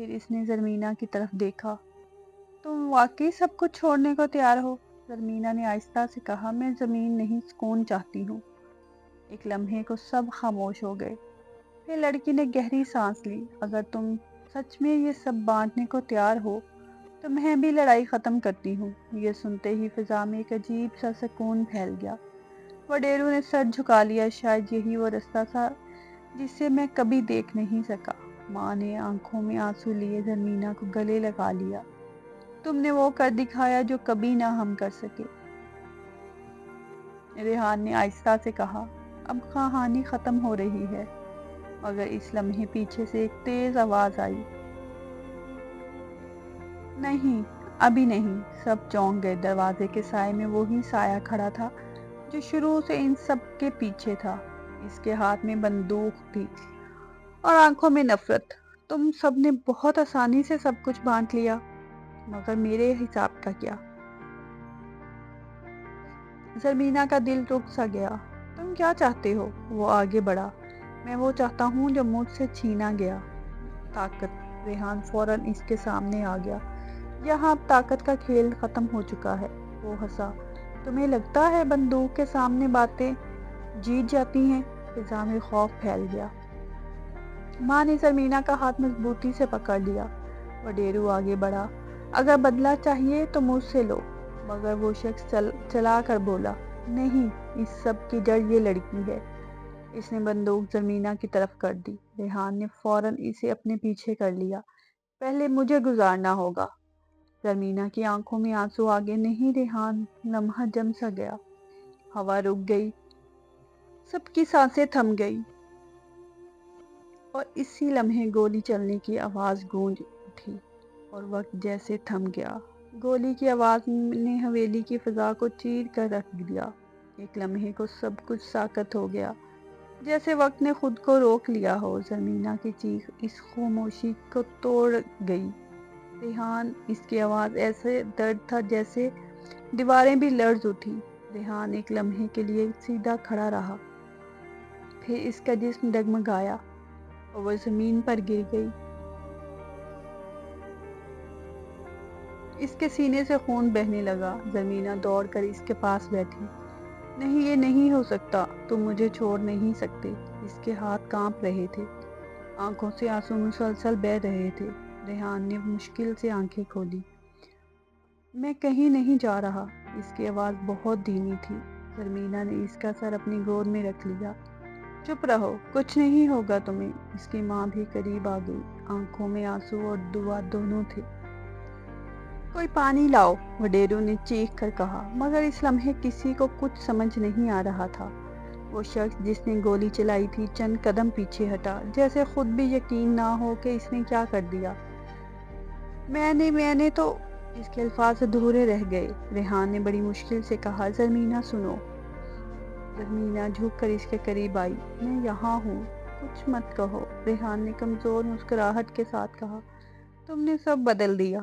پھر اس نے زرمینہ کی طرف دیکھا۔ تم واقعی سب کچھ چھوڑنے کو تیار ہو؟ زرمینہ نے آہستہ سے کہا۔ میں زمین نہیں، سکون چاہتی ہوں۔ ایک لمحے کو سب خاموش ہو گئے۔ پھر لڑکی نے گہری سانس لی۔ اگر تم سچ میں یہ سب بانٹنے کو تیار ہو تو میں بھی لڑائی ختم کرتی ہوں۔ یہ سنتے ہی فضا میں ایک عجیب سا سکون پھیل گیا۔ وڈیرو نے سر جھکا لیا۔ شاید یہی وہ رستہ تھا جسے میں کبھی دیکھ نہیں سکا۔ ماں نے آنکھوں میں آنسو لیے زرمینہ کو گلے لگا لیا۔ تم نے وہ کر دکھایا جو کبھی نہ ہم کر سکے، ریحان نے آہستہ سے کہا۔ اب کہانی ختم ہو رہی ہے، مگر اس لمحے پیچھے سے ایک تیز آواز آئی۔ نہیں، ابھی نہیں۔ سب چونک گئے۔ دروازے کے سائے میں وہی سایہ کھڑا تھا جو شروع سے ان سب کے پیچھے تھا۔ اس کے ہاتھ میں بندوق تھی اور آنکھوں میں نفرت۔ تم سب نے بہت آسانی سے سب کچھ بانٹ لیا، مگر میرے حساب کا کیا؟ زرمینہ کا دل رک سا گیا۔ تم کیا چاہتے ہو؟ وہ آگے بڑھا۔ میں وہ چاہتا ہوں جو مجھ سے چھینا گیا، طاقت۔ ریحان فوراً اس کے سامنے آ گیا۔ یہاں اب طاقت کا کھیل ختم ہو چکا ہے۔ وہ ہنسا۔ تمہیں لگتا ہے بندوق کے سامنے باتیں جیت جاتی ہیں؟ فضا میں خوف پھیل گیا۔ ماں نے زرمینہ کا ہاتھ مضبوطی سے پکڑ لیا۔ وڈیرو آگے بڑھا۔ اگر بدلہ چاہیے تو مجھ سے لو، مگر وہ شخص چلا کر بولا۔ نہیں، اس سب کی جڑ یہ لڑکی ہے۔ اس نے بندوق زرمینہ کی طرف کر دی۔ ریحان نے فوراً اسے اپنے پیچھے کر لیا۔ پہلے مجھے گزارنا ہوگا۔ زرمینہ کی آنکھوں میں آنسو آگے نہیں ریحان۔ لمحہ جم سا گیا۔ ہوا رک گئی، سب کی سانسیں تھم گئی، اور اسی لمحے گولی چلنے کی آواز گونج اٹھی اور وقت جیسے تھم گیا۔ گولی کی آواز نے حویلی کی فضا کو چیر کر رکھ دیا۔ ایک لمحے کو سب کچھ ساکت ہو گیا، جیسے وقت نے خود کو روک لیا ہو۔ زرمینہ کی چیخ اس خاموشی کو توڑ گئی۔ ریحان، اس کی آواز ایسے درد تھا جیسے دیواریں بھی لرز اٹھی۔ ریحان ایک لمحے کے لیے سیدھا کھڑا رہا، پھر اس کا جسم ڈگمگایا اور وہ زمین پر گر گئی۔ اس کے سینے سے خون بہنے لگا۔ زرمینہ دوڑ کر اس کے پاس بیٹھی۔ نہیں، یہ نہیں ہو سکتا، تم مجھے چھوڑ نہیں سکتے۔ اس کے ہاتھ کانپ رہے تھے، آنکھوں سے آنسو مسلسل بہہ رہے تھے۔ ریحان نے مشکل سے آنکھیں کھولی۔ میں کہیں نہیں جا رہا۔ اس کی آواز بہت دھیمی تھی۔ زرمینہ نے اس کا سر اپنی گود میں رکھ لیا۔ چپ رہو، کچھ نہیں ہوگا تمہیں۔ اس کی ماں بھی قریب آ گئی، آنکھوں میں آنسو اور دعا دونوں تھے۔ کوئی پانی لاؤ، وڈیرو نے چیخ کر کہا، مگر اس لمحے کسی کو کچھ سمجھ نہیں آ رہا تھا۔ وہ شخص جس نے گولی چلائی تھی چند قدم پیچھے ہٹا، جیسے خود بھی یقین نہ ہو کہ اس نے کیا کر دیا۔ میں نے تو اس کے الفاظ ادھورے رہ گئے۔ ریحان نے بڑی مشکل سے کہا۔ زرمینہ سنو۔ زرمینہ جھک کر اس کے قریب آئی۔ میں یہاں ہوں، کچھ مت کہو، ریحان نے کمزور مسکراہٹ کے ساتھ کہا۔ تم نے سب بدل دیا،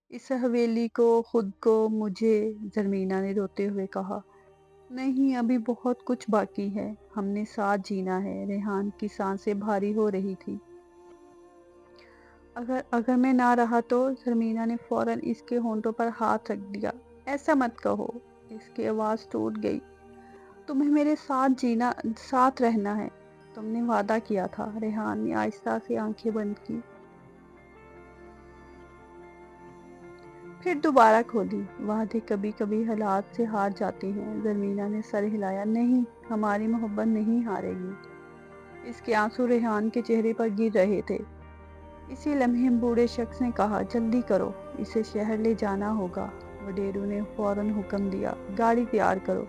اس حویلی کو، خود کو، مجھے، زرمینہ نے روتے ہوئے کہا۔ نہیں، ابھی بہت کچھ باقی ہے، ہم نے ساتھ جینا ہے۔ ریحان کی سانسیں بھاری ہو رہی تھی۔ اگر میں نہ رہا تو؟ زرمینہ نے فوراً اس کے ہونٹوں پر ہاتھ رکھ دیا۔ ایسا مت کہو، اس کی آواز ٹوٹ گئی۔ تمہیں میرے ساتھ رہنا ہے، تم نے وعدہ کیا تھا۔ ریحان نے آہستہ سے آنکھیں بند کی، پھر دوبارہ کھولی۔ وعدے کبھی کبھی حالات سے ہار جاتے ہیں۔ زرمینہ نے سر ہلایا۔ نہیں، ہماری محبت نہیں ہارے گی۔ اس کے آنسو ریحان کے چہرے پر گر رہے تھے۔ اسی لمحے بوڑھے شخص نے کہا، جلدی کرو، اسے شہر لے جانا ہوگا۔ وڈیرو نے فوراً حکم دیا، گاڑی تیار کرو۔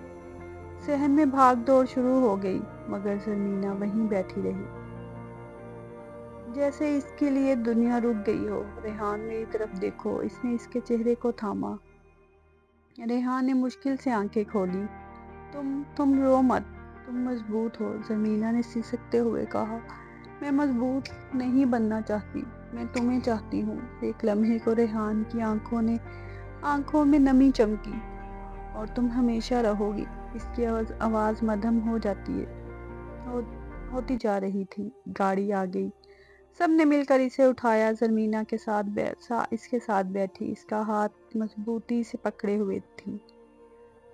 صحن میں بھاگ دوڑ شروع ہو گئی، مگر زرمینہ وہیں بیٹھی رہی، جیسے اس کے لیے دنیا رک گئی ہو۔ ریحان، میری طرف دیکھو، اس نے اس کے چہرے کو تھاما۔ ریحان نے مشکل سے آنکھیں کھولی۔ تم رو مت، تم مضبوط ہو، زرمینہ نے سسکتے ہوئے کہا۔ میں مضبوط نہیں بننا چاہتی، میں تمہیں چاہتی ہوں۔ ایک لمحے کو ریحان کی آنکھوں میں نمی چمکی۔ اور تم ہمیشہ رہو گی۔ اس کی آواز مدھم ہو ہوتی جا رہی تھی۔ گاڑی آ گئی، سب نے مل کر اسے اٹھایا۔ زرمینہ اس کے ساتھ بیٹھی، اس کا ہاتھ مضبوطی سے پکڑے ہوئے تھی۔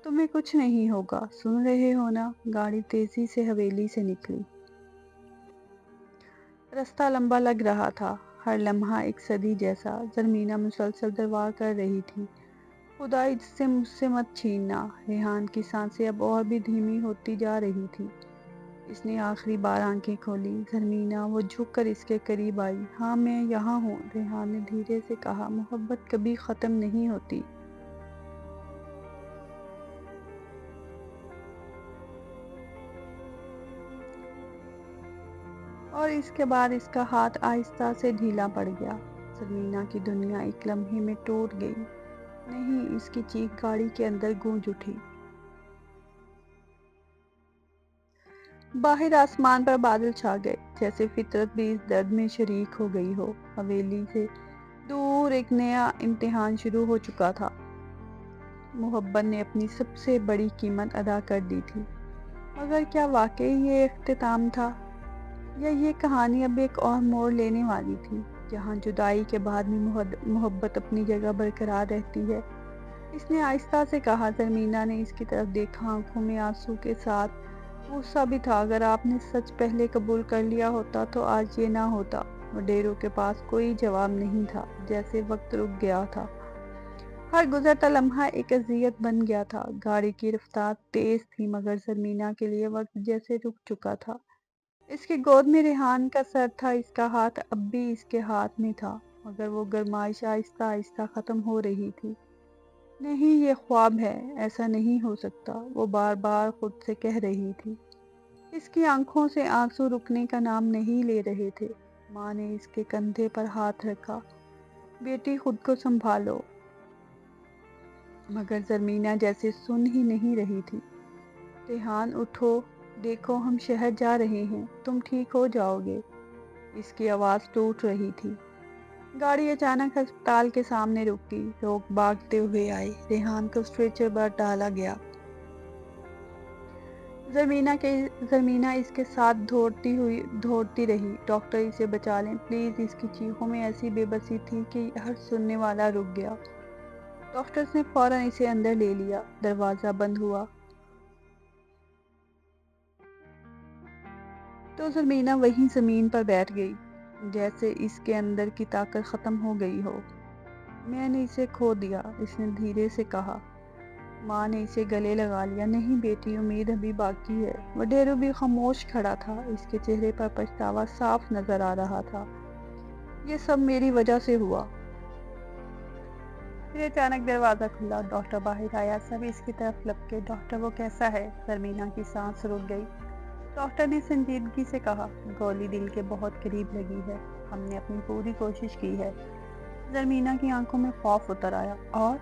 تمہیں کچھ نہیں ہوگا، سن رہے ہو نا؟ گاڑی تیزی سے حویلی سے نکلی۔ رستہ لمبا لگ رہا تھا، ہر لمحہ ایک صدی جیسا۔ زرمینہ مسلسل دعا کر رہی تھی، خدا اس سے مجھ سے مت چھیننا۔ ریحان کی سانسیں اب اور بھی دھیمی ہوتی جا رہی تھی۔ اس نے آخری بار آنکھیں کھولی۔ زرمینہ، وہ جھک کر اس کے قریب آئی۔ ہاں میں یہاں ہوں، ریحان نے دھیرے سے کہا۔ محبت کبھی ختم نہیں ہوتی۔ اور اس کے بعد اس کا ہاتھ آہستہ سے ڈھیلا پڑ گیا۔ زرمینہ کی دنیا ایک لمحے میں ٹوٹ گئی۔ نہیں، اس کی چیخ گاڑی کے اندر گونج اٹھی۔ باہر آسمان پر بادل چھا گئے، جیسے فطرت بھی اس درد میں شریک ہو گئی ہو۔ حویلی سے دور ایک نیا امتحان شروع ہو چکا تھا۔ محبت نے اپنی سب سے بڑی قیمت ادا کر دی تھی، مگر کیا واقعی یہ اختتام تھا، یا یہ کہانی اب ایک اور موڑ لینے والی تھی، جہاں جدائی کے بعد بھی محبت اپنی جگہ برقرار رہتی ہے؟ اس نے آہستہ سے کہا۔ زرمینہ نے اس کی طرف دیکھا، آنکھوں میں آنسو کے ساتھ غصہ بھی تھا۔ اگر آپ نے سچ پہلے قبول کر لیا ہوتا تو آج یہ نہ ہوتا۔ وڈیرو کے پاس کوئی جواب نہیں تھا، جیسے وقت رک گیا تھا۔ ہر گزرتا لمحہ ایک اذیت بن گیا تھا۔ گاڑی کی رفتار تیز تھی، مگر زرمینہ کے لیے وقت جیسے رک چکا تھا۔ اس کی گود میں ریحان کا سر تھا، اس کا ہاتھ اب بھی اس کے ہاتھ میں تھا، مگر وہ گرمائش آہستہ آہستہ ختم ہو رہی تھی۔ نہیں، یہ خواب ہے، ایسا نہیں ہو سکتا، وہ بار بار خود سے کہہ رہی تھی۔ اس کی آنکھوں سے آنسو رکنے کا نام نہیں لے رہے تھے۔ ماں نے اس کے کندھے پر ہاتھ رکھا۔ بیٹی، خود کو سنبھالو۔ مگر زرمینہ جیسے سن ہی نہیں رہی تھی۔ ریحان، اٹھو، دیکھو ہم شہر جا رہے ہیں، تم ٹھیک ہو جاؤ گے۔ اس کی آواز ٹوٹ رہی تھی۔ گاڑی اچانک ہسپتال کے سامنے رکی۔ لوگ بھاگتے ہوئے آئے۔ ریحان کو اسٹریچر پر ڈالا گیا۔ زرمینہ اس کے ساتھ دوڑتی رہی۔ ڈاکٹر، اسے بچا لیں پلیز۔ اس کی چیخوں میں ایسی بے بسی تھی کہ ہر سننے والا رک گیا۔ ڈاکٹرز نے فوراً اسے اندر لے لیا۔ دروازہ بند ہوا تو زرمینہ وہیں زمین پر بیٹھ گئی، جیسے اس کے اندر کی طاقت ختم ہو گئی ہو۔ میں نے اسے کھو دیا، اس نے دھیرے سے کہا۔ ماں نے اسے گلے لگا لیا۔ نہیں بیٹی، امید ابھی باقی ہے۔ وڈیرو بھی خاموش کھڑا تھا، اس کے چہرے پر پچھتاوا صاف نظر آ رہا تھا۔ یہ سب میری وجہ سے ہوا۔ پھر اچانک دروازہ کھلا، ڈاکٹر باہر آیا، سب اس کی طرف لپکے۔ ڈاکٹر، وہ کیسا ہے؟ زرمینہ کی سانس رک گئی۔ ڈاکٹر نے سنجیدگی سے کہا، گولی دل کے بہت قریب لگی ہے، ہم نے اپنی پوری کوشش کی ہے۔ زرمینہ کی آنکھوں میں خوف اتر آیا۔ اور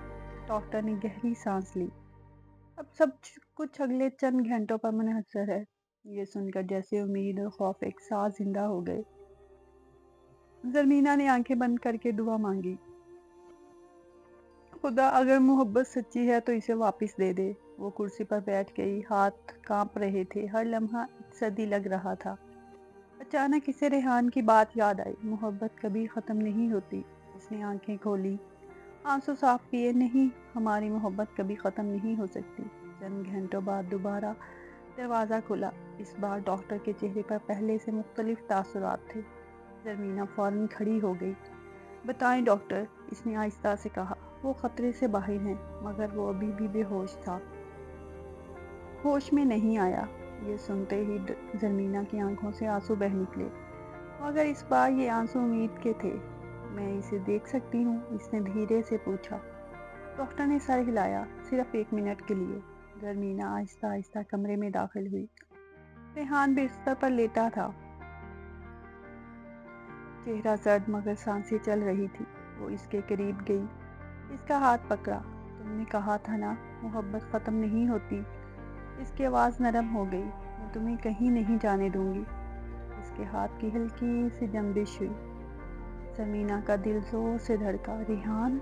ڈاکٹر نے گہری سانس لی۔ اب سب کچھ اگلے چند گھنٹوں پر منحصر ہے۔ یہ سن کر جیسے امید اور خوف ایک ساتھ زندہ ہو گئے۔ زرمینہ نے آنکھیں بند کر کے دعا مانگی، خدا، اگر محبت سچی ہے تو اسے واپس دے دے۔ وہ کرسی پر بیٹھ گئی، ہاتھ کانپ رہے تھے، ہر لمحہ ایک صدی لگ رہا تھا۔ اچانک اسے ریحان کی بات یاد آئی، محبت کبھی ختم نہیں ہوتی۔ اس نے آنکھیں کھولی، آنسو صاف کیے۔ نہیں، ہماری محبت کبھی ختم نہیں ہو سکتی۔ چند گھنٹوں بعد دوبارہ دروازہ کھلا۔ اس بار ڈاکٹر کے چہرے پر پہلے سے مختلف تاثرات تھے۔ زرمینہ فوراً کھڑی ہو گئی۔ بتائیں ڈاکٹر، اس نے آہستہ سے کہا۔ وہ خطرے سے باہر ہیں، مگر وہ ابھی بھی بے ہوش تھا، ہوش میں نہیں آیا۔ یہ سنتے ہی زرمینہ کی آنکھوں سے آنسو بہہ نکلے، مگر اس بار یہ آنسو امید کے تھے۔ میں اسے دیکھ سکتی ہوں؟ اس نے دھیرے سے پوچھا۔ ڈاکٹر نے سر ہلایا۔ صرف 1 منٹ کے لیے۔ زرمینہ آہستہ آہستہ کمرے میں داخل ہوئی۔ ریحان بستر پر لیٹا تھا، چہرہ سرد مگر سانسیں چل رہی تھی۔ وہ اس کے قریب گئی، اس کا ہاتھ پکڑا۔ تم نے کہا تھا نا، محبت ختم نہیں ہوتی۔ اس کی آواز نرم ہو گئی۔ میں تمہیں کہیں نہیں جانے دوں گی۔ اس کے ہاتھ کی ہلکی سی جنبش ہوئی۔ زرمینہ کا دل زور سے دھڑکا۔ ریحان؟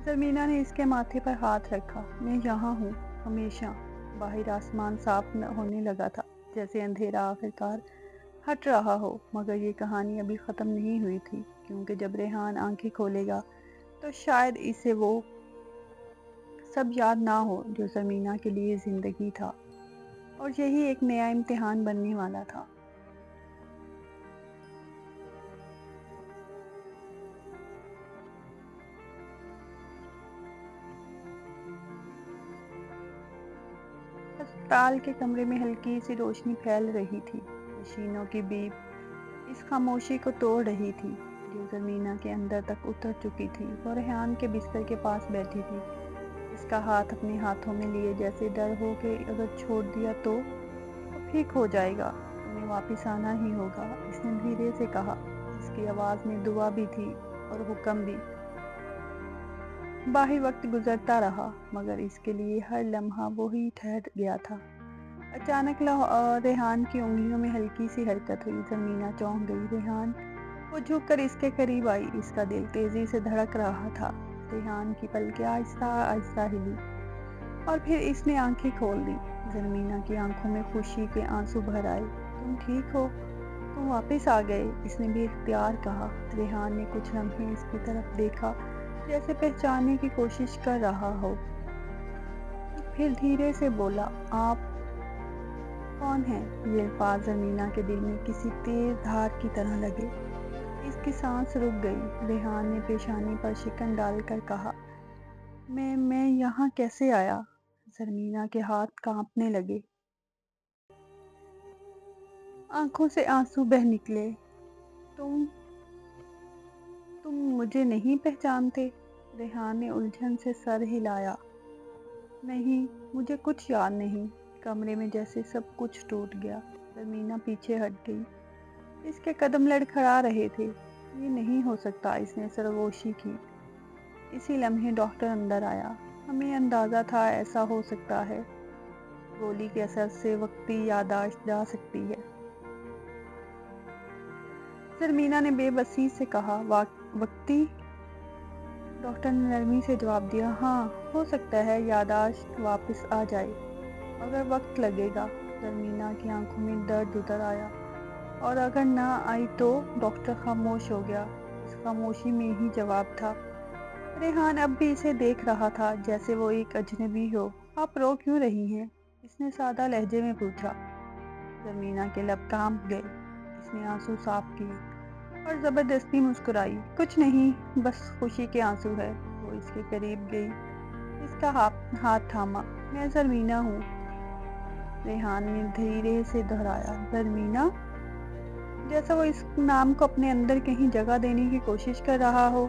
زرمینہ نے اس کے ماتھے پر ہاتھ رکھا۔ میں یہاں ہوں، ہمیشہ۔ باہر آسمان صاف ہونے لگا تھا، جیسے اندھیرا آخرکار ہٹ رہا ہو، مگر یہ کہانی ابھی ختم نہیں ہوئی تھی، کیونکہ جب ریحان آنکھیں کھولے گا تو شاید اسے وہ سب یاد نہ ہو جو زمینہ کے لیے زندگی تھا، اور یہی ایک نیا امتحان بننے والا تھا۔ ہسپتال کے کمرے میں ہلکی سی روشنی پھیل رہی تھی، مشینوں کی بیپ اس خاموشی کو توڑ رہی تھی جو زمینہ کے اندر تک اتر چکی تھی۔ وہ ریحان کے بستر کے پاس بیٹھی تھی، اس کا ہاتھ اپنے ہاتھوں میں لیے، جیسے ڈر ہو کہ اگر چھوڑ دیا تو ٹھیک ہو جائے گا، تمہیں واپس آنا ہی ہوگا، اس نے دھیرے سے کہا، اس کی آواز میں دعا بھی تھی اور حکم بھی۔ باہر وقت گزرتا رہا، مگر اس کے لیے ہر لمحہ وہی ٹھہر گیا تھا۔ اچانک ریحان کی انگلیوں میں ہلکی سی حرکت ہوئی، زمینہ چونک گئی۔ ریحان وہ جھک کر اس کے قریب آئی، اس کا دل تیزی سے دھڑک رہا تھا۔ ریحان کی پلکیں آہستہ آہستہ ہلی اور پھر اس نے آنکھیں کھول دی۔ زمینہ کی آنکھوں میں خوشی کے آنسو بھر آئے۔ تم ٹھیک ہو؟ تم واپس آ گئے، اس نے بے اختیار کہا۔ ریحان نے کچھ لمحے اس کی طرف دیکھا، جیسے پہچاننے کی کوشش کر رہا ہو، پھر دھیرے سے بولا، آپ کون ہیں؟ یہ الفاظ زمینہ کے دل میں کسی تیز دھار کی طرح لگے۔ اس کی سانس رک گئی۔ ریحان نے پیشانی پر شکن ڈال کر کہا، میں یہاں کیسے آیا؟ زمینہ کے ہاتھ کانپنے لگے، آنکھوں سے آنسو بہہ نکلے۔ تم مجھے نہیں پہچانتے؟ ریحان نے الجھن سے سر ہلایا۔ نہیں، مجھے کچھ یاد نہیں۔ کمرے میں جیسے سب کچھ ٹوٹ گیا۔ زمینہ پیچھے ہٹ گئی، اس کے قدم لڑکھڑا رہے تھے۔ یہ نہیں ہو سکتا، اس نے سرگوشی کی۔ اسی لمحے ڈاکٹر اندر آیا۔ ہمیں اندازہ تھا ایسا ہو سکتا ہے، گولی کے اثر سے وقتی یادداشت جا سکتی ہے۔ زمینہ نے بے بسی سے کہا، وقتی؟ ڈاکٹر نے نرمی سے جواب دیا، ہاں، ہو سکتا ہے یادداشت واپس آ جائے، مگر وقت لگے گا۔ زمینہ کی آنکھوں میں درد اتر آیا۔ اور اگر نہ آئی تو؟ ڈاکٹر خاموش ہو گیا۔ اس خاموشی میں ہی جواب تھا۔ ریحان اب بھی اسے دیکھ رہا تھا، جیسے وہ ایک اجنبی ہو۔ آپ رو کیوں رہی ہیں؟ اس نے سادہ لہجے میں پوچھا۔ زمینہ کے لب کانپ گئے، اس نے آنسو صاف کیے اور زبردستی مسکرائی۔ کچھ نہیں، بس خوشی کے آنسو ہے۔ وہ اس کے قریب گئی، اس کا ہاتھ تھاما۔ میں زمینہ ہوں، ریحان نے دھیرے سے دہرایا۔ زمینہ؟ جیسا وہ اس نام کو اپنے اندر کہیں جگہ دینے کی کوشش کر رہا ہو۔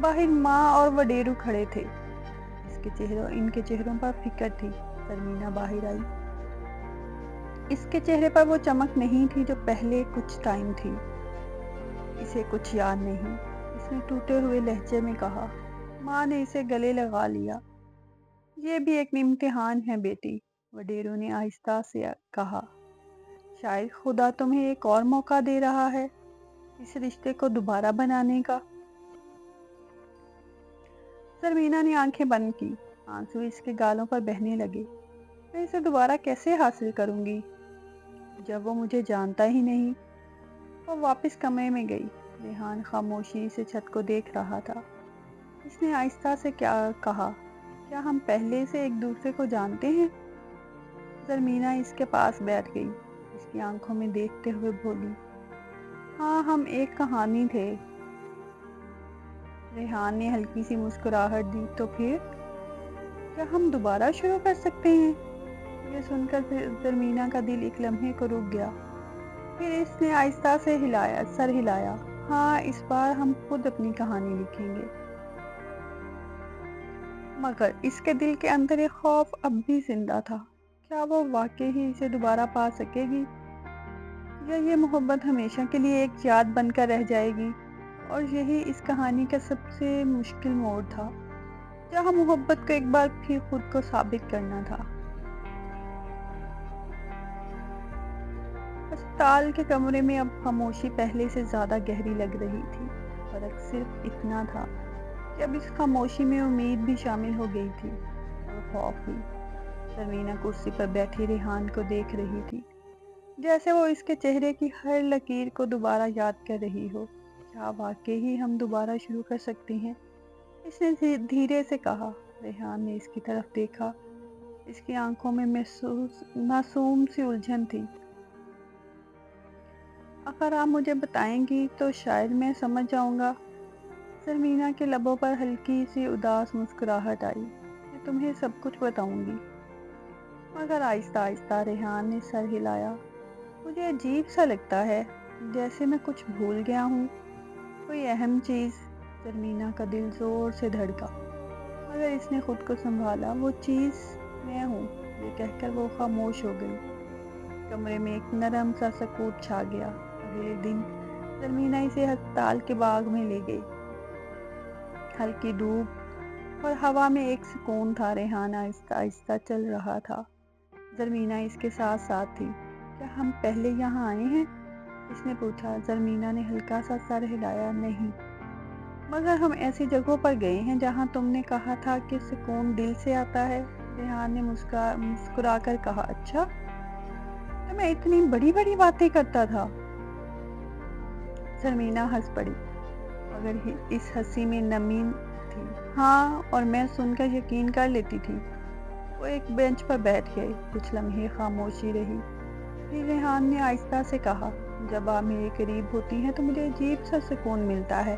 باہر ماں اور وڈیرو کھڑے تھے، ان کے چہروں پر فکر تھی۔ زمینہ باہر آئی، اس کے چہرے پر وہ چمک نہیں تھی جو پہلے کچھ ٹائم تھی۔ اسے کچھ یاد نہیں، اس نے ٹوٹے ہوئے لہجے میں کہا۔ ماں نے اسے گلے لگا لیا۔ یہ بھی ایک امتحان ہے بیٹی، وڈیرو نے آہستہ سے کہا۔ شاید خدا تمہیں ایک اور موقع دے رہا ہے اس رشتے کو دوبارہ بنانے کا۔ زمینہ نے آنکھیں بند کی، آنسو اس کے گالوں پر بہنے لگے۔ میں اسے دوبارہ کیسے حاصل کروں گی جب وہ مجھے جانتا ہی نہیں؟ وہ واپس کمرے میں گئی۔ ریحان خاموشی سے چھت کو دیکھ رہا تھا۔ اس نے آہستہ سے کہا، کیا ہم پہلے سے ایک دوسرے کو جانتے ہیں؟ زمینہ اس کے پاس بیٹھ گئی، اس کی آنکھوں میں دیکھتے ہوئے بولی، ہاں، ہم ایک کہانی تھے۔ ریحان نے ہلکی سی مسکراہٹ دی، تو پھر کیا ہم دوبارہ شروع کر سکتے ہیں؟ یہ سن کر زمینہ کا دل ایک لمحے کو رک گیا، پھر اس نے آہستہ سے سر ہلایا۔ ہاں، اس بار ہم خود اپنی کہانی لکھیں گے۔ مگر اس کے دل کے اندر ایک خوف اب بھی زندہ تھا۔ کیا وہ واقعی ہی اسے دوبارہ پا سکے گی، یا یہ محبت ہمیشہ کے لیے ایک یاد بن کر رہ جائے گی؟ اور یہی اس کہانی کا سب سے مشکل موڑ تھا، جہاں محبت کو ایک بار پھر خود کو ثابت کرنا تھا۔ ہسپتال کے کمرے میں اب خاموشی پہلے سے زیادہ گہری لگ رہی تھی۔ فرق صرف اتنا تھا کہ اب اس خاموشی میں امید بھی شامل ہو گئی تھی، اور خوف بھی۔ زرمینہ کرسی پر بیٹھی ریحان کو دیکھ رہی تھی، جیسے وہ اس کے چہرے کی ہر لکیر کو دوبارہ یاد کر رہی ہو۔ کیا واقعی ہم دوبارہ شروع کر سکتے ہیں؟ اس نے دھیرے سے کہا۔ ریحان نے اس کی طرف دیکھا۔ اس کی آنکھوں میں معصوم سی الجھن تھی۔ اگر آپ مجھے بتائیں گی تو شاید میں سمجھ جاؤں گا۔ زرمینہ کے لبوں پر ہلکی سی اداس مسکراہٹ آئی۔ میں تمہیں سب کچھ بتاؤں گی۔ مگر آہستہ آہستہ ریحان نے سر ہلایا۔ مجھے عجیب سا لگتا ہے، جیسے میں کچھ بھول گیا ہوں، کوئی اہم چیز۔ زرمینہ کا دل زور سے دھڑکا، مگر اس نے خود کو سنبھالا۔ وہ چیز میں ہوں، یہ کہہ کر وہ خاموش ہو گئی۔ کمرے میں ایک نرم سا سکوت چھا گیا۔ اگلے دن زرمینہ اسے ہسپتال کے باغ میں لے گئی۔ ہلکی دھوپ اور ہوا میں ایک سکون تھا۔ ریحان آہستہ آہستہ چل رہا تھا، زرمینہ اس کے ساتھ ساتھ تھی۔ کیا ہم پہلے یہاں آئے ہیں؟ اس نے پوچھا۔ زرمینہ نے ہلکا سا سر ہلایا۔ نہیں، مگر ہم ایسی جگہوں پر گئے ہیں جہاں تم نے کہا تھا کہ سکون دل سے آتا ہے۔ ریحان نے مسکرا کر کہا۔ اچھا، تو میں اتنی بڑی بڑی باتیں کرتا تھا؟ زرمینہ ہنس پڑی، مگر اس ہنسی میں نمی تھی۔ ہاں، اور میں سن کر یقین کر لیتی تھی۔ وہ ایک بینچ پر بیٹھ گئے۔ کچھ لمحے خاموشی رہی۔ پھر ریحان نے آہستہ سے کہا، جب آپ میرے قریب ہوتی ہیں تو مجھے عجیب سا سکون ملتا ہے۔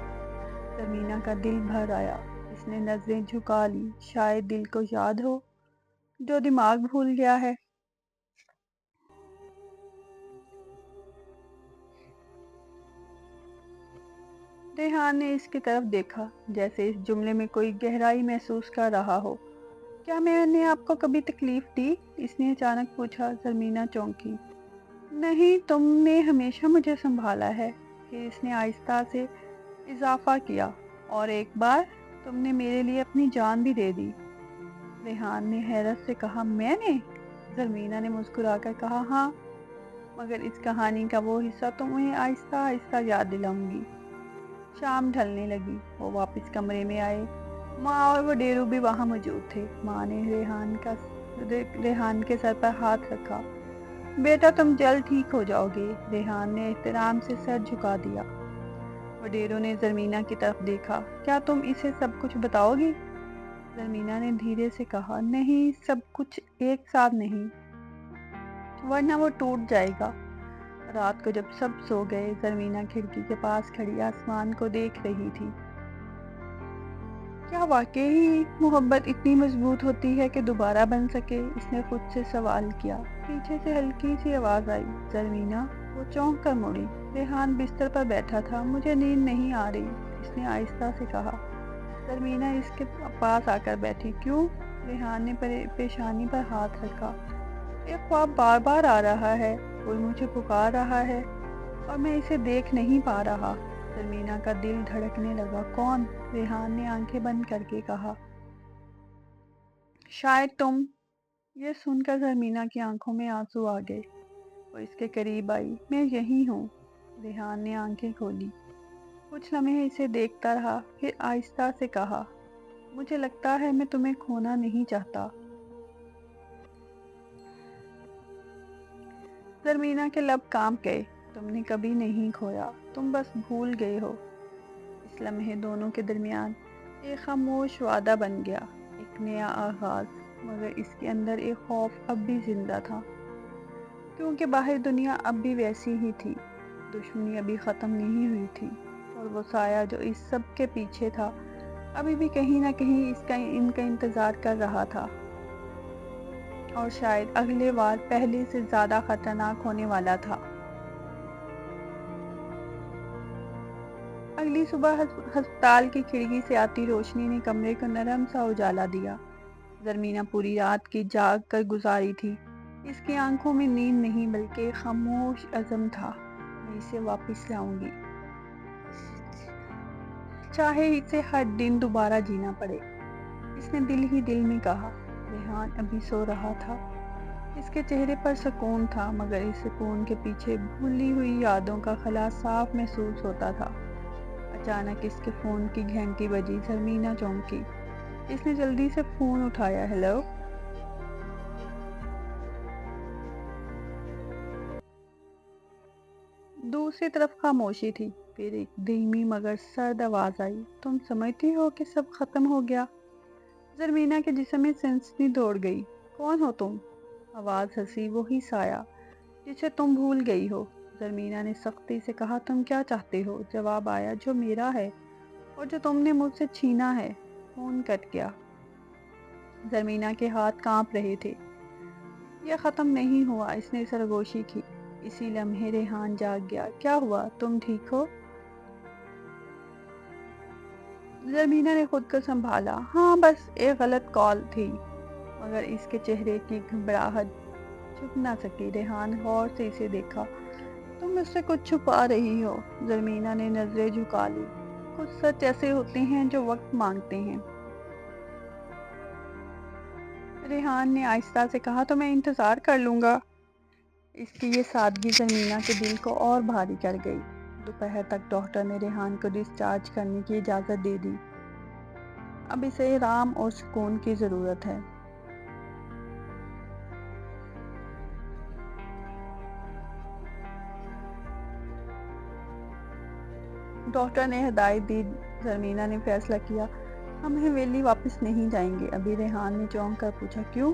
زرمینہ کا دل بھر آیا۔ اس نے نظریں جھکا لی۔ شاید دل کو یاد ہو جو دماغ بھول گیا ہے۔ ریحان نے اس کی طرف دیکھا، جیسے اس جملے میں کوئی گہرائی محسوس کر رہا ہو۔ کیا میں نے آپ کو کبھی تکلیف دی؟ اس نے اچانک پوچھا۔ زرمینہ چونکی۔ نہیں، تم نے ہمیشہ مجھے سنبھالا ہے۔ پھر اس نے آہستہ سے اضافہ کیا، اور ایک بار تم نے میرے لیے اپنی جان بھی دے دی۔ ریحان نے حیرت سے کہا، میں نے؟ زرمینہ نے مسکرا کر کہا، ہاں، مگر اس کہانی کا وہ حصہ تمہیں آہستہ آہستہ یاد دلاؤں گی۔ شام ڈھلنے لگی۔ وہ واپس کمرے میں آئے۔ ماں اور وڈیرو بھی وہاں موجود تھے۔ ماں نے ریحان کے سر پر ہاتھ رکھا۔ بیٹا، تم جلد ٹھیک ہو جاؤ گے۔ ریحان نے احترام سے سر جھکا دیا۔ وڈیرو نے زرمینہ کی طرف دیکھا۔ کیا تم اسے سب کچھ بتاؤ گی؟ زرمینہ نے دھیرے سے کہا، نہیں، سب کچھ ایک ساتھ نہیں، ورنہ وہ ٹوٹ جائے گا۔ رات کو جب سب سو گئے، زرمینہ کھڑکی کے پاس کھڑی آسمان کو دیکھ رہی تھی۔ کیا واقعی محبت اتنی مضبوط ہوتی ہے کہ دوبارہ بن سکے؟ اس نے خود سے سوال کیا۔ پیچھے سے ہلکی سی آواز آئی، زرمینہ۔ وہ چونک کر مڑی۔ ریحان بستر پر بیٹھا تھا۔ مجھے نیند نہیں آ رہی، اس نے آہستہ سے کہا۔ زرمینہ اس کے پاس آ کر بیٹھی۔ کیوں؟ ریحان نے پیشانی پر ہاتھ رکھا۔ ایک خواب بار بار آ رہا ہے، کوئی مجھے پکار رہا ہے اور میں اسے دیکھ نہیں پا رہا۔ زرمینہ کا دل دھڑکنے لگا۔ کون؟ ریحان نے آنکھیں بند کر کے کہا۔ شاید تم۔ یہ سن کر زرمینہ کی آنکھوں میں آنسو آ گئے۔ وہ اس کے قریب آئی۔ میں یہی ہوں۔ ریحان نے آنکھیں کھولی۔ کچھ لمحے اسے دیکھتا رہا، پھر آہستہ سے کہا، مجھے لگتا ہے میں تمہیں کھونا نہیں چاہتا۔ زرمینہ کے لب کانپ گئے۔ تم نے کبھی نہیں کھویا، تم بس بھول گئے ہو۔ اس لمحے دونوں کے درمیان ایک خاموش وعدہ بن گیا، ایک نیا آغاز، مگر اس کے اندر ایک خوف اب بھی زندہ تھا، کیونکہ باہر دنیا اب بھی ویسی ہی تھی، دشمنی ابھی ختم نہیں ہوئی تھی، اور وہ سایہ جو اس سب کے پیچھے تھا ابھی بھی کہیں نہ کہیں ان کا انتظار کر رہا تھا، اور شاید اگلے وار پہلے سے زیادہ خطرناک ہونے والا تھا۔ اگلی صبح ہسپتال کی کھڑکی سے آتی روشنی نے کمرے کو نرم سا اجالا دیا۔ زرمینہ پوری رات کی جاگ کر گزاری تھی۔ اس کی آنکھوں میں نیند نہیں بلکہ خاموش عزم تھا، میں اسے واپس لاؤں گی، چاہے اسے ہر دن دوبارہ جینا پڑے۔ اس نے دل ہی دل میں کہا۔ ریحان ابھی سو رہا تھا۔ اس کے چہرے پر سکون تھا، مگر اس سکون کے پیچھے بھولی ہوئی یادوں کا خلا صاف محسوس ہوتا تھا۔ اچانک اس کے فون کی گھنٹی بجی۔ زرمینہ چونکی۔ اس نے جلدی سے فون اٹھایا۔ ہیلو؟ دوسری طرف خاموشی تھی. پھر ایک دھیمی مگر سرد آواز آئی. تم سمجھتی ہو کہ سب ختم ہو گیا؟ زرمینا کے جسم میں سنسنی دوڑ گئی. کون ہو تم؟ آواز ہنسی. وہی سایہ جسے تم بھول گئی ہو. زرمینا نے سختی سے کہا. تم کیا چاہتے ہو؟ جواب آیا. جو میرا ہے اور جو تم نے مجھ سے چھینا ہے. فون کٹ گیا. زرمینا کے ہاتھ کانپ رہے تھے. یہ ختم نہیں ہوا. اس نے سرگوشی کی. اسی لمحے ریحان جاگ گیا. کیا ہوا؟ تم ٹھیک ہو؟ زرمینا نے خود کو سنبھالا. ہاں بس ایک غلط کال تھی. مگر اس کے چہرے کی گھبراہٹ چھپ نہ سکی. ریحان غور سے اسے دیکھا. تم مجھ سے کچھ چھپا رہی ہو. زرمینا نے نظریں جھکا لی. کچھ سچ ایسے ہوتے ہیں جو وقت مانگتے ہیں. ریحان نے آہستہ سے کہا. تو میں انتظار کر لوں گا. اس کی یہ سادگی زرمینا کے دل کو اور بھاری کر گئی. دوپہر تک ڈاکٹر نے ریحان کو ڈسچارج کرنے کی اجازت دے دی. اب اسے آرام اور سکون کی ضرورت ہے. ڈاکٹر نے ہدایت دی. زرمینا نے فیصلہ کیا. ہم حویلی واپس نہیں جائیں گے ابھی. ریحان نے چونک کر پوچھا. کیوں؟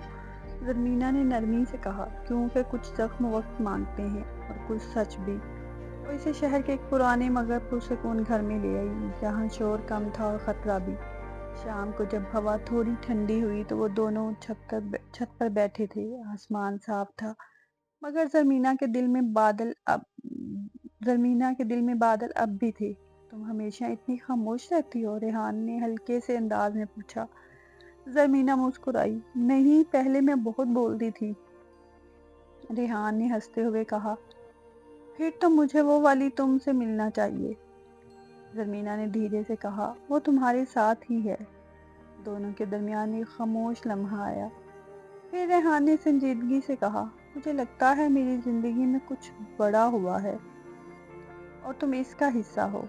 زرمینا نے نرمی سے کہا. کیونکہ کچھ زخم وقت مانگتے ہیں اور کچھ سچ بھی. وہ اسے شہر کے ایک پرانے مگر پرسکون گھر میں لے آئی جہاں شور کم تھا اور خطرہ بھی. شام کو جب ہوا تھوڑی ٹھنڈی ہوئی تو وہ دونوں چھت پر بیٹھے تھے. آسمان صاف تھا مگر زرمینا کے دل میں بادل اب بھی تھے. تم ہمیشہ اتنی خاموش رہتی ہو؟ ریحان نے ہلکے سے انداز میں پوچھا. زرمینا مسکرائی. نہیں پہلے میں بہت بولتی تھی. ریحان نے ہنستے ہوئے کہا. پھر تو مجھے وہ والی تم سے ملنا چاہیے. زرمینا نے دھیرے سے کہا. وہ تمہارے ساتھ ہی ہے. دونوں کے درمیان ایک خاموش لمحہ آیا. پھر ریحان نے سنجیدگی سے کہا. مجھے لگتا ہے میری زندگی میں کچھ بڑا ہوا ہے اور تم اس کا حصہ ہو.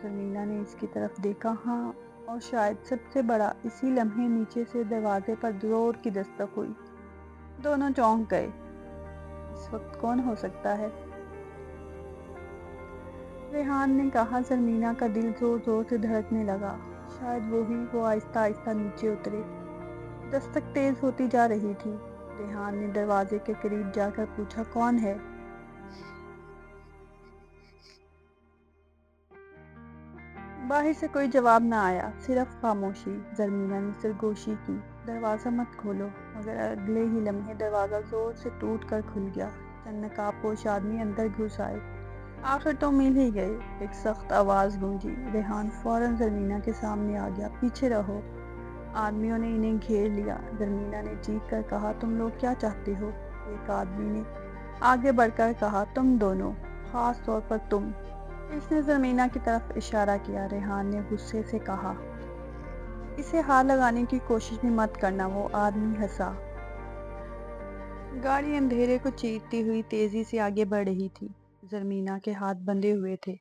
زرمینا نے اس کی طرف دیکھا. ہاں اور شاید سب سے بڑا. اسی لمحے نیچے سے دروازے پر زور کی دستک ہوئی. دونوں چونک گئے. اس وقت کون ہو سکتا ہے؟ ریحان نے کہا. زرمینا کا دل زور زور سے دھڑکنے لگا. شاید وہی. وہ آہستہ آہستہ نیچے اترے. دستک تیز ہوتی جا رہی تھی. ریحان نے دروازے کے قریب جا کر پوچھا. کون ہے؟ باہر سے کوئی جواب نہ آیا. صرف خاموشی. زرمینا نے سرگوشی کی. دروازہ مت کھولو. مگر اگلے ہی لمحے دروازہ زور سے ٹوٹ کر کھل گیا. چند نقاب پوش آدمی اندر گھس آئے. آخر تو مل ہی گئے. ایک سخت آواز گونجی. ریحان فوراً زرمینا کے سامنے آ گیا. پیچھے رہو. آدمیوں نے انہیں گھیر لیا. زرمینا نے چیخ کر کہا. تم لوگ کیا چاہتے ہو؟ ایک آدمی نے آگے بڑھ کر کہا. تم دونوں. خاص طور پر تم. اس نے زرمینا کی طرف اشارہ کیا. ریحان نے غصے سے کہا. اسے ہاتھ لگانے کی کوشش بھی مت کرنا. وہ آدمی ہنسا. گاڑی اندھیرے کو چیرتی ہوئی تیزی سے آگے بڑھ رہی تھی. زرمینا کے ہاتھ بندھے ہوئے تھے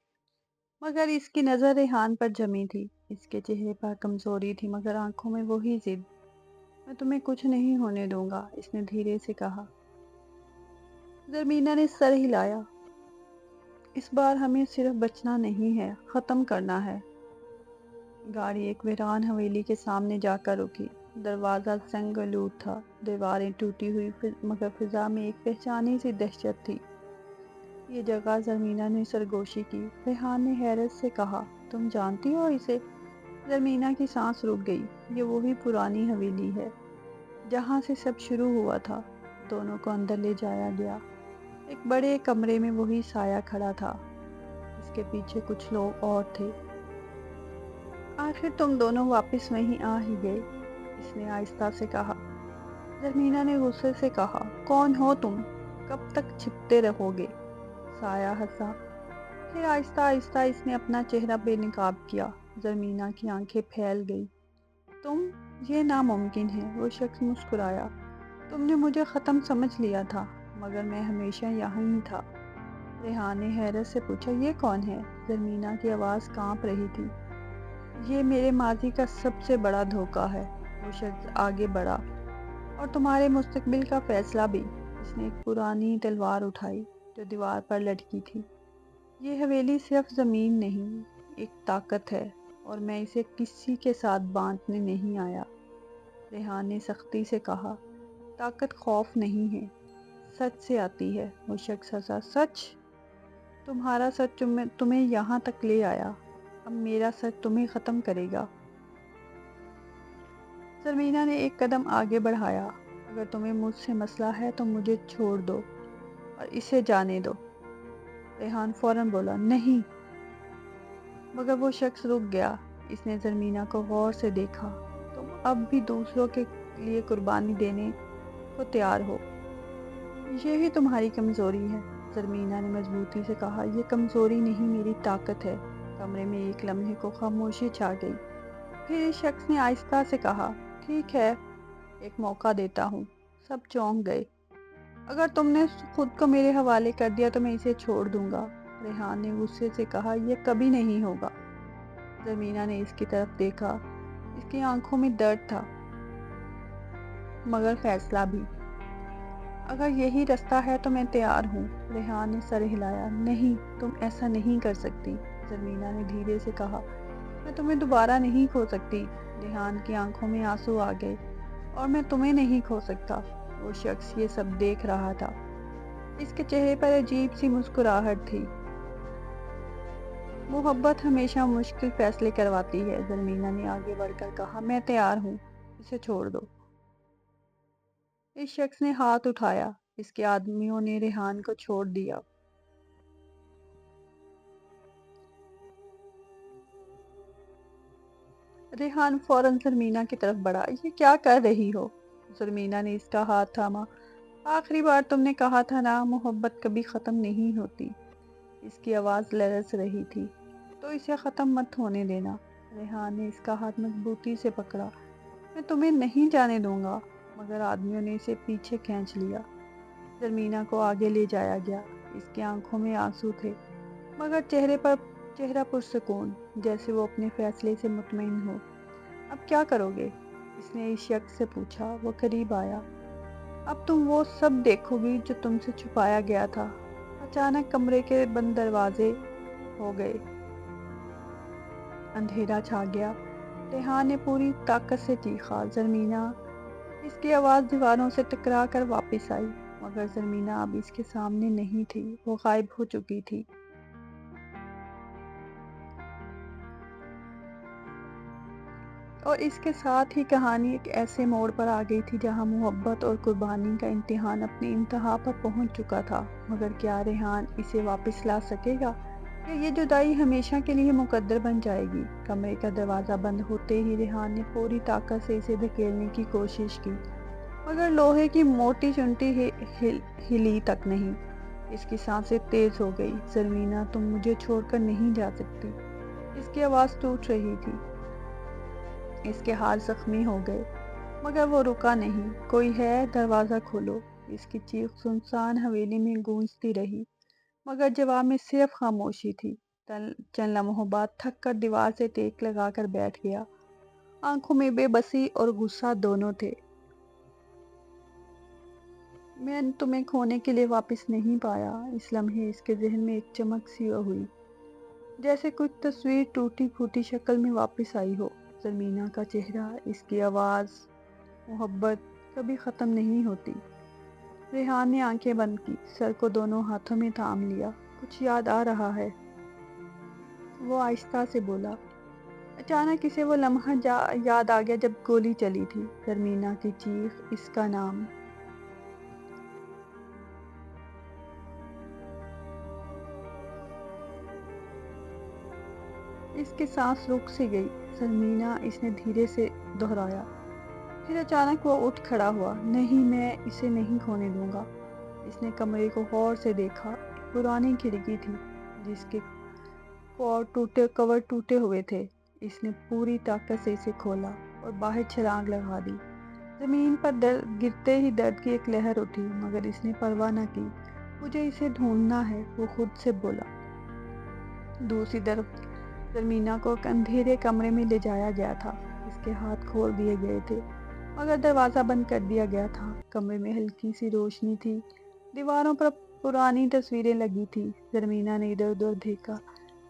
مگر اس کی نظر ریحان پر جمی تھی. اس کے چہرے پر کمزوری تھی مگر آنکھوں میں وہی ضد. میں تمہیں کچھ نہیں ہونے دوں گا. اس نے دھیرے سے کہا. زرمینا نے سر ہلایا. اس بار ہمیں صرف بچنا نہیں ہے. ختم کرنا ہے. گاڑی ایک ویران حویلی کے سامنے جا کر رکی. دروازہ سنگ آلود تھا. دیواریں ٹوٹی ہوئی مگر فضا میں ایک پہچانی سی دہشت تھی. یہ جگہ. زرمینا نے سرگوشی کی. ریحان نے حیرت سے کہا. تم جانتی ہو اسے؟ زرمینا کی سانس رک گئی. یہ وہی پرانی حویلی ہے جہاں سے سب شروع ہوا تھا. دونوں کو اندر لے جایا گیا. ایک بڑے کمرے میں وہی سایہ کھڑا تھا. اس کے پیچھے کچھ لوگ اور تھے. آخر تم دونوں واپس وہیں آ ہی گئے. اس نے آہستہ سے کہا. زرمینا نے غصے سے کہا. کون ہو تم؟ کب تک چھپتے رہو گے؟ سایہ ہنسا. پھر آہستہ آہستہ اس نے اپنا چہرہ بے نقاب کیا. زرمینا کی آنکھیں پھیل گئی. تم؟ یہ ناممکن ہے. وہ شخص مسکرایا. تم نے مجھے ختم سمجھ لیا تھا مگر میں ہمیشہ یہاں ہی تھا. ریحان نے حیرت سے پوچھا. یہ کون ہے؟ زرمینا کی آواز کانپ رہی تھی. یہ میرے ماضی کا سب سے بڑا دھوکہ ہے. وہ شخص آگے بڑھا. اور تمہارے مستقبل کا فیصلہ بھی. اس نے ایک پرانی تلوار اٹھائی جو دیوار پر لٹکی تھی. یہ حویلی صرف زمین نہیں، ایک طاقت ہے، اور میں اسے کسی کے ساتھ بانٹنے نہیں آیا۔ ریحان نے سختی سے کہا، طاقت خوف نہیں ہے، سچ سے آتی ہے۔ وہ شخص ہنسا، سچ؟ تمہارا سچ تمہیں یہاں تک لے آیا، اب میرا سچ تمہیں ختم کرے گا۔ زرمینہ نے ایک قدم آگے بڑھایا، اگر تمہیں مجھ سے مسئلہ ہے تو مجھے چھوڑ دو اور اسے جانے دو۔ ریحان فوراً بولا، نہیں۔ مگر وہ شخص رک گیا۔ اس نے زرمینہ کو غور سے دیکھا، تم اب بھی دوسروں کے لیے قربانی دینے کو تیار ہو، یہی تمہاری کمزوری ہے۔ زرمینہ نے مضبوطی سے کہا، یہ کمزوری نہیں، میری طاقت ہے۔ کمرے میں ایک لمحے کو خاموشی چھا گئی، پھر اس شخص نے آہستہ سے کہا، ٹھیک ہے، ایک موقع دیتا ہوں۔ سب چونک گئے۔ اگر تم نے خود کو میرے حوالے کر دیا تو میں اسے چھوڑ دوں گا۔ ریحان نے غصے سے کہا، یہ کبھی نہیں ہوگا۔ زرمینہ نے اس کی طرف دیکھا، اس کی آنکھوں میں درد تھا، مگر فیصلہ بھی۔ اگر یہی رستہ ہے تو میں تیار ہوں۔ ریحان نے سر ہلایا، نہیں، تم ایسا نہیں کر سکتی۔ زرمینہ نے دھیرے سے کہا، میں تمہیں دوبارہ نہیں کھو سکتی۔ ریحان کی آنکھوں میں آنسو آ گئے، اور میں تمہیں نہیں کھو سکتا۔ وہ شخص یہ سب دیکھ رہا تھا، اس کے چہرے پر عجیب سی مسکراہٹ تھی۔ محبت ہمیشہ مشکل فیصلے کرواتی ہے۔ زرمینہ نے آگے بڑھ کر کہا، میں تیار ہوں، اسے چھوڑ دو۔ اس شخص نے ہاتھ اٹھایا، اس کے آدمیوں نے ریحان کو چھوڑ دیا۔ ریحان فوراً زرمینہ کی طرف بڑھا، یہ کیا کر رہی ہو؟ زرمینہ نے اس کا ہاتھ تھاما، آخری بار تم نے کہا تھا نا، محبت کبھی ختم نہیں ہوتی۔ اس کی آواز لرز رہی تھی، تو اسے ختم مت ہونے دینا۔ ریحان نے اس کا ہاتھ مضبوطی سے پکڑا، میں تمہیں نہیں جانے دوں گا۔ مگر آدمیوں نے اسے پیچھے کھینچ لیا۔ زرمینہ کو آگے لے جایا گیا، اس کی آنکھوں میں آنسو تھے، مگر چہرہ پرسکون، جیسے وہ اپنے فیصلے سے مطمئن ہو۔ اب کیا کرو گے؟ اس نے اس شخص سے پوچھا۔ وہ قریب آیا، اب تم وہ سب دیکھو گی جو تم سے چھپایا گیا تھا۔ اچانک کمرے کے بند دروازے ہو گئے، اندھیرا چھا گیا۔ ریحان نے پوری طاقت سے چیخا، زرمینہ! اس کی آواز دیواروں سے ٹکرا کر واپس آئی، مگر زرمینہ اب اس کے سامنے نہیں تھی، وہ غائب ہو چکی تھی۔ اور اس کے ساتھ ہی کہانی ایک ایسے موڑ پر آ گئی تھی جہاں محبت اور قربانی کا امتحان اپنی انتہا پر پہنچ چکا تھا۔ مگر کیا ریحان اسے واپس لا سکے گا، یا یہ جدائی ہمیشہ کے لیے مقدر بن جائے گی؟ کمرے کا دروازہ بند ہوتے ہی ریحان نے پوری طاقت سے اسے دھکیلنے کی کوشش کی، مگر لوہے کی موٹی چنٹی ہلی تک نہیں۔ اس کی سانسیں تیز ہو گئی، زرمینہ تم مجھے چھوڑ کر نہیں جا سکتی۔ اس کی آواز ٹوٹ رہی تھی، اس کے ہاتھ زخمی ہو گئے، مگر وہ رکا نہیں۔ کوئی ہے، دروازہ کھولو۔ اس کی چیخ سنسان حویلی میں گونجتی رہی، مگر جواب میں صرف خاموشی تھی۔ چند لمحوں بعد تھک کر دیوار سے ٹیک لگا کر بیٹھ گیا، آنکھوں میں بے بسی اور غصہ دونوں تھے۔ میں تمہیں کھونے کے لیے واپس نہیں پایا۔ اس لمحے اس کے ذہن میں ایک چمک سی ہوئی، جیسے کچھ تصویر ٹوٹی پھوٹی شکل میں واپس آئی ہو۔ زرمینہ کا چہرہ، اس کی آواز، محبت کبھی ختم نہیں ہوتی۔ ریحان نے آنکھیں بند کی، سر کو دونوں ہاتھوں میں تھام لیا۔ کچھ یاد آ رہا ہے؟ وہ آہستہ سے بولا۔ اچانک اسے وہ لمحہ یاد آ گیا جب گولی چلی تھی، زرمینہ کی چیخ، اس کا نام۔ اس کی سانس رک سی گئی، زرمینہ، اس نے دھیرے سے دہرایا۔ پھر اچانک وہ اٹھ کھڑا ہوا، نہیں، میں اسے نہیں کھونے دوں گا۔ اس نے کمرے کو غور سے دیکھا، ایک پرانی کھڑکی تھی جس کے کور ٹوٹے ہوئے تھے۔ اس نے پوری طاقت سے اسے کھولا اور باہر چھلانگ لگا دی۔ زمین پر گرتے ہی درد کی ایک لہر اٹھی، مگر اس نے پرواہ نہ کی۔ مجھے اسے ڈھونڈنا ہے، وہ خود سے بولا۔ دوسری طرف زرمینہ کو ایک اندھیرے کمرے میں لے جایا گیا تھا، اس کے ہاتھ کھول دیے گئے تھے، مگر دروازہ بند کر دیا گیا تھا۔ کمرے میں ہلکی سی روشنی تھی، دیواروں پر پرانی تصویریں لگی تھی۔ زرمینہ نے ادھر ادھر دیکھا۔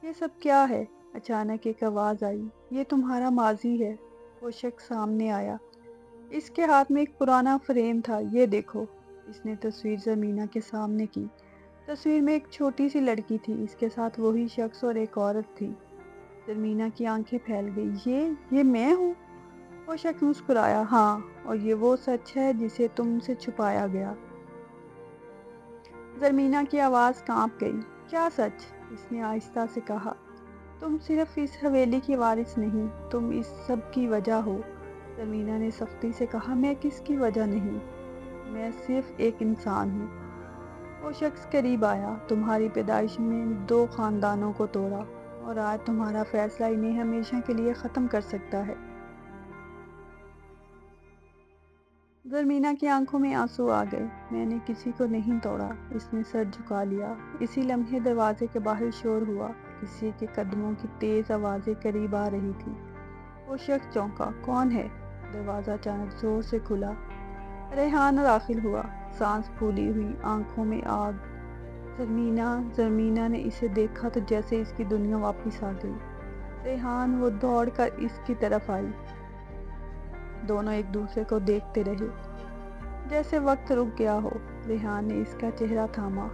یہ سب کیا ہے؟ اچانک ایک آواز آئی، یہ تمہارا ماضی ہے۔ وہ شخص سامنے آیا۔ اس کے ہاتھ میں ایک پرانا فریم تھا۔ یہ دیکھو۔ اس نے تصویر زرمینہ کے سامنے کی۔ تصویر میں ایک چھوٹی سی لڑکی تھی، اس کے ساتھ وہی شخص اور ایک عورت تھی۔ زرمینہ کی آنکھیں پھیل گئی۔ یہ میں ہوں؟ وہ شخص مسکرایا۔ ہاں، اور یہ وہ سچ ہے جسے تم سے چھپایا گیا۔ زرمینہ کی آواز کانپ گئی۔ کیا سچ؟ اس نے آہستہ سے کہا۔ تم صرف اس حویلی کی وارث نہیں، تم اس سب کی وجہ ہو۔ زرمینہ نے سختی سے کہا، میں کس کی وجہ نہیں، میں صرف ایک انسان ہوں۔ وہ شخص قریب آیا۔ تمہاری پیدائش میں 2 خاندانوں کو توڑا، اور آج تمہارا فیصلہ انہیں ہمیشہ کے لیے ختم کر سکتا ہے۔ زرمینہ کی آنکھوں میں آنسو آ گئے۔ میں نے کسی کو نہیں توڑا۔ اس نے سر جھکا لیا۔ اسی لمحے دروازے کے باہر شور ہوا۔ کسی کے قدموں کی تیز آوازیں قریب آ رہی تھی۔ وہ شخص چونکا۔ کون ہے؟ دروازہ اچانک زور سے کھلا۔ ریحان داخل ہوا، سانس پھولی ہوئی، آنکھوں میں آگ۔ زرمینہ نے اسے دیکھا تو جیسے اس کی دنیا واپس آ گئی۔ ریحان، وہ دوڑ کر اس کی طرف آئی۔ دونوں ایک دوسرے کو دیکھتے رہے، جیسے وقت رک گیا ہو۔ ریحان نے اس کا چہرہ تھاما۔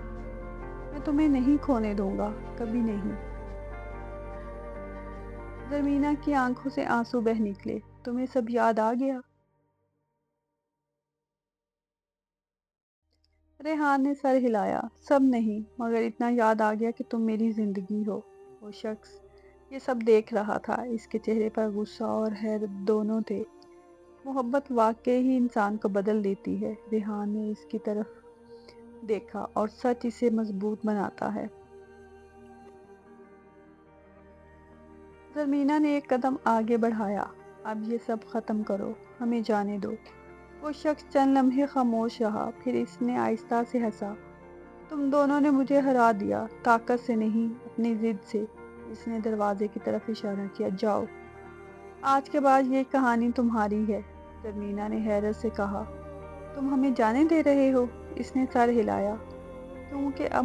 میں تمہیں نہیں کھونے دوں گا، کبھی نہیں۔ زرمینہ کی آنکھوں سے آنسو بہہ نکلے۔ تمہیں سب یاد آ گیا؟ ریحان نے سر ہلایا۔ سب نہیں، مگر اتنا یاد آ گیا کہ تم میری زندگی ہو۔ وہ شخص یہ سب دیکھ رہا تھا۔ اس کے چہرے پر غصہ اور حیرت دونوں تھے۔ محبت واقعی ہی انسان کو بدل دیتی ہے۔ ریحان نے اس کی طرف دیکھا، اور سچ اسے مضبوط بناتا ہے۔ زرمینہ نے ایک قدم آگے بڑھایا۔ اب یہ سب ختم کرو، ہمیں جانے دو۔ وہ شخص چند لمحے خاموش رہا، پھر اس نے آہستہ سے ہنسا۔ تم دونوں نے مجھے ہرا دیا، طاقت سے نہیں، اپنی ضد سے۔ اس نے دروازے کی طرف اشارہ کیا۔ جاؤ، آج کے بعد یہ کہانی تمہاری ہے۔ زرمینہ نے حیرت سے کہا، تم ہمیں جانے دے رہے ہو؟ اس نے سر ہلایا۔ کیونکہ اب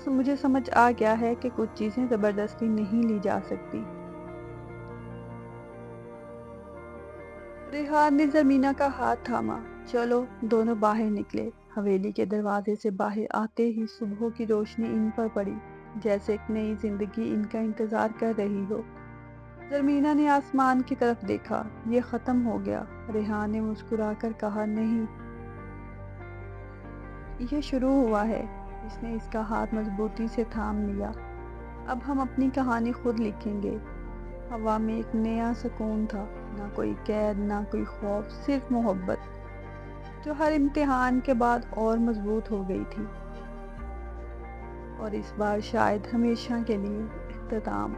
مجھے سمجھ آ گیا ہے کہ کچھ چیزیں زبردستی نہیں لی جا سکتی۔ ریحان نے زرمینہ کا ہاتھ تھاما۔ چلو، دونوں باہر نکلے۔ حویلی کے دروازے سے باہر آتے ہی صبح کی روشنی ان پر پڑی، جیسے ایک نئی زندگی ان کا انتظار کر رہی ہو۔ زرمینہ نے آسمان کی طرف دیکھا۔ یہ ختم ہو گیا۔ ریحان نے مسکرا کر کہا، نہیں، یہ شروع ہوا ہے۔ اس نے اس کا ہاتھ مضبوطی سے تھام لیا۔ اب ہم اپنی کہانی خود لکھیں گے۔ ہوا میں ایک نیا سکون تھا، نہ کوئی قید، نہ کوئی خوف، صرف محبت، جو ہر امتحان کے بعد اور مضبوط ہو گئی تھی، اور اس بار شاید ہمیشہ کے لیے اختتام۔